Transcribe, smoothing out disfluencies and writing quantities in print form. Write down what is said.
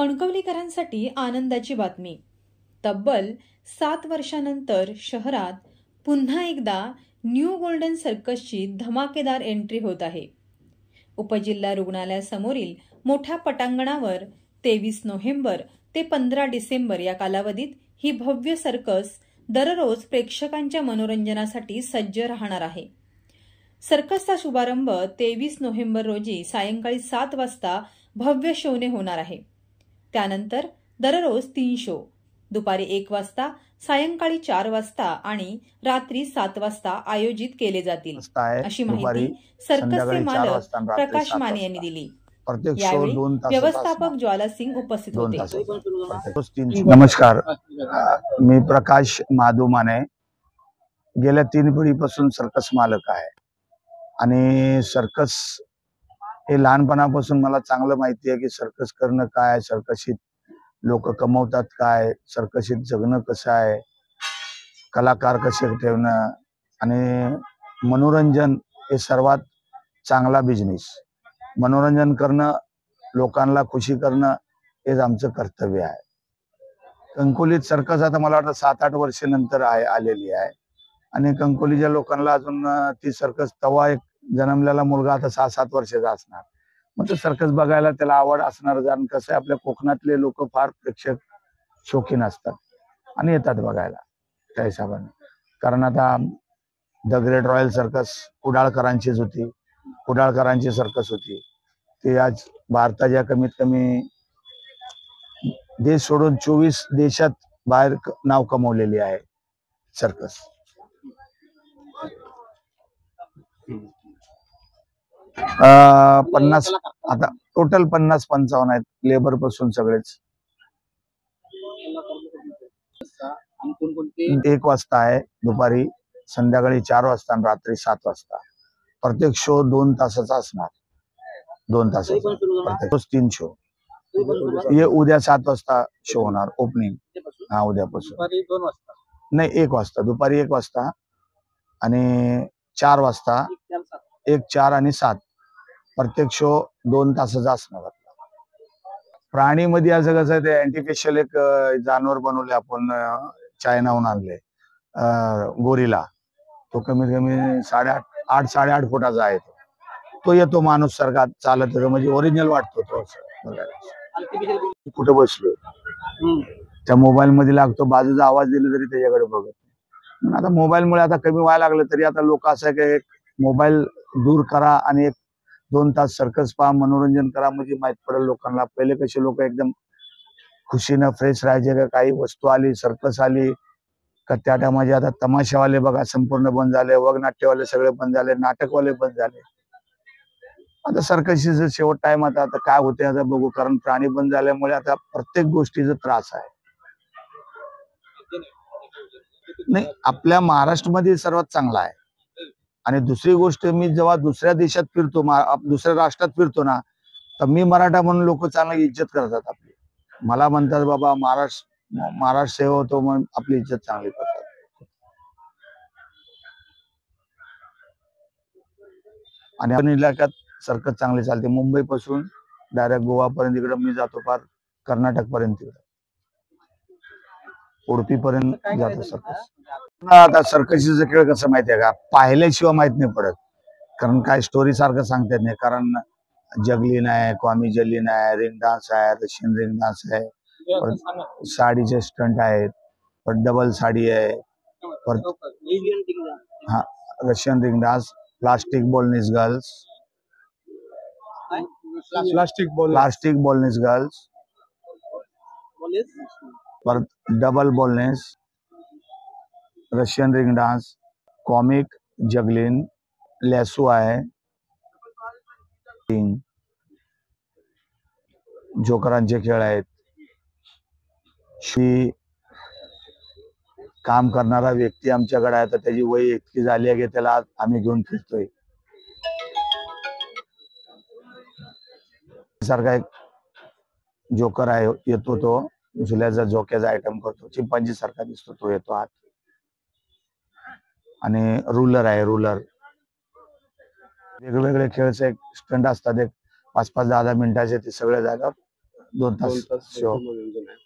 कणकवलीकरांसाठी आनंदाची बातमी. तब्बल 7 वर्षांनंतर शहरात पुन्हा एकदा न्यू गोल्डन सर्कसची धमाकेदार एंट्री होत आहे. उपजिल्हा रुग्णालयासमोरील मोठ्या पटांगणावर 23 नोव्हेंबर ते 15 डिसेंबर या कालावधीत ही भव्य सर्कस दररोज प्रेक्षकांच्या मनोरंजनासाठी सज्ज राहणार आहे. सर्कसचा शुभारंभ 23 नोव्हेंबर रोजी सायंकाळी 7 वाजता भव्य शोने होणार आहे. त्यानंतर दररोज 3 शो दुपारी 1 वाजता, सायंकाळी 4 वाजता आणि रात्री 7 वाजता आयोजित केले जातील, अशी माहिती सर्कसचे मालक प्रकाश माने यांनी दिली. यावेळी व्यवस्थापक ज्वाला सिंग उपस्थित होते. नमस्कार, मी प्रकाश माधू माने. गेल्या 3 पिढीपासून सर्कस मालक आहे आणि सर्कस हे लहानपणापासून मला चांगलं माहिती आहे की सर्कस करणं काय, सर्कशीत लोक कमवतात काय, सर्कशीत जगणं कसं आहे, कलाकार कसे ठेवणं आणि मनोरंजन हे सर्वात चांगला बिझनेस. मनोरंजन करणं, लोकांना खुशी करणं हेच आमचं कर्तव्य आहे. कणकवलीत सर्कस आता मला वाटतं 7-8 वर्षानंतर आलेली आहे आणि कणकवलीच्या लोकांना अजून ती सर्कस तवा एक जन्मलेला मुलगा आता 6-7 वर्षाचा असणार, मग तो सर्कस बघायला त्याला आवड असणार. कारण कसं आहे, आपल्या कोकणातले लोक फार प्रेक्षक शौकीन असतात आणि येतात बघायला त्या हिशोबाने. कारण आता द ग्रेट रॉयल सर्कस कुडाळकरांचीच होती, कुडाळकरांची सर्कस होती. ते आज भारताच्या कमीत कमी देश सोडून 24 देशात बाहेर नाव कमवलेली आहे सर्कस. अ 50 आता टोटल 50-55 आहेत, लेबर पासून सगळेच. 1 वाजता आहे दुपारी, संध्याकाळी 4 वाजता आणि रात्री 7 वाजता. प्रत्येक शो 2 तासाचा असणार. 2 तासाचा प्रत्येक 3 शो. हे उद्या 7 वाजता शो होणार ओपनिंग. हा, उद्यापासून नाही, 1 वाजता दुपारी, 1 वाजता आणि 4 वाजता. 1, 4 आणि 7 प्रत्येक शो 2 तासाचा असणार. प्राणीमध्ये असं कसं आहे, ते अँटिफिशियल एक जानवर बनवले आपण, चायनाहून आणले, गोरिला. तो कमीत कमी 8.5 फुटाचा आहे. तो येतो माणूस सारखा चालत, म्हणजे ओरिजिनल वाटतो तो. कुठं बसलो त्या मोबाईल मध्ये लागतो, बाजूचा आवाज दिला तरी त्याच्याकडे बघत नाही. आता मोबाईलमुळे आता कमी व्हायला लागलं, तरी आता लोक असं आहे की एक मोबाईल दूर करा आणि 1-2 तास सर्कस पहा, मनोरंजन करा, म्हणजे माहित पडेल लोकांना. पहिले कसे लोक एकदम खुशीनं फ्रेश राहायचे, का काही वस्तू आली, सर्कस आली का त्या टायमाचे. आता तमाशावाले बघा संपूर्ण बंद झाले, वगनाट्यवाले सगळे बंद झाले, नाटकवाले बंद झाले. आता सर्कसचा शेवट टाइम आता काय होते आता बघू. कारण प्राणी बंद झाल्यामुळे आता प्रत्येक गोष्टीचा त्रास आहे. नाही, आपल्या महाराष्ट्रामध्ये सर्वात चांगला आहे. आणि दुसरी गोष्ट, मी जेव्हा दुसऱ्या देशात फिरतो, दुसऱ्या राष्ट्रात फिरतो ना, तर मी मराठा म्हणून लोक चांगली इज्जत करतात आपली. मला म्हणतात बाबा महाराष्ट्र सेवा होतो म्हणून आपली इज्जत चांगली करतात. आणि इलाक्यात सर्कस चांगली चालते. मुंबई पासून डायरेक्ट गोवा पर्यंत इकडे मी जातो, फार कर्नाटक पर्यंत, उडपी पर्यंत जातो सर्कस. आता सर्कसचा खेळ कसं माहितीये का, पाहिल्याशिवाय माहित नाही पडत. कारण काय स्टोरी सारखं सांगता येत नाही. कारण जगलीन आहे, क्वामी जलीन आहे, रिंग डान्स आहे, रशियन रिंग डान्स आहे, साडीचे स्टंट आहेत, पण डबल साडी आहे, हा Russian ring dance, plastic balance girls, plastic balance girls, पर double balance, Russian ring dance, comic, juggling, lasso आहे, जोकरांचे खेळ आहेत. काम करणारा व्यक्ती आमच्याकडे आहे, तर त्याची वय इतकी झाली आहे की त्याला आम्ही घेऊन फिरतोय. सारखा एक जोकर आहे, येतो तो झुल्याचा झोक्याचा आयटम करतो, चिंपांजी सारखा दिसतो तो, येतो आत. आणि रूलर आहे, रूलर. वेगवेगळे खेळचे स्टंट असतात, एक 5-5, 10-10 मिनिटाचे, ते सगळ्या जागा 2 तास दोन तास शो मनोरंजन आहे.